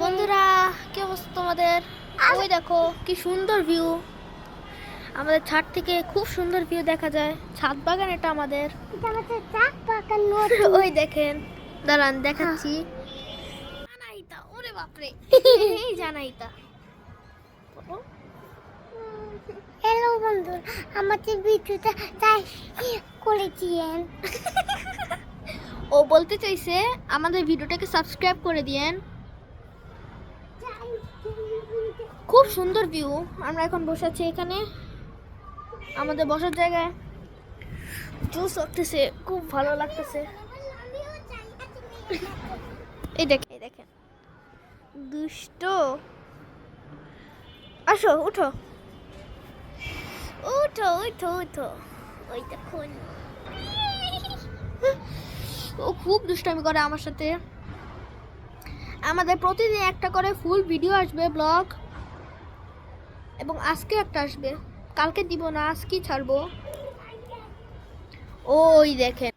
বন্ধুরা, কি অবস্থা তোমাদের? ওই দেখো কি সুন্দর ভিউ। আমাদের ছাদ থেকে খুব সুন্দর ভিউ দেখা যায়। ছাদ বাগান এটা আমাদের। ওই দেখেন, দাঁড়ান দেখাচ্ছি। জানাইতা, ওরে বাপরে, এই জানাইতা। হ্যালো বন্ধু, আমাদের ভিডিওটা তাই করেছিলেন। ও বলতে চাইছে আমাদের ভিডিওটাকে সাবস্ক্রাইব করে দিয়েন। খুব সুন্দর ভিউ। আমরা এখন বসে আছি এখানে আমাদের বসার জায়গায়। জুস উঠতেছে, খুব ভালো লাগতেছে। এই দেখেন দুষ্ট। আসো, উঠো উঠো উঠো উঠো। ওই দেখুন, ও খুব দুষ্টামি করে আমার সাথে। আমাদের প্রতিদিন একটা করে ফুল ভিডিও আসবে, ব্লগ, এবং আজকে একটা আসবে। কালকে দিব না, আজকেই ছাড়বো। ওই দেখেন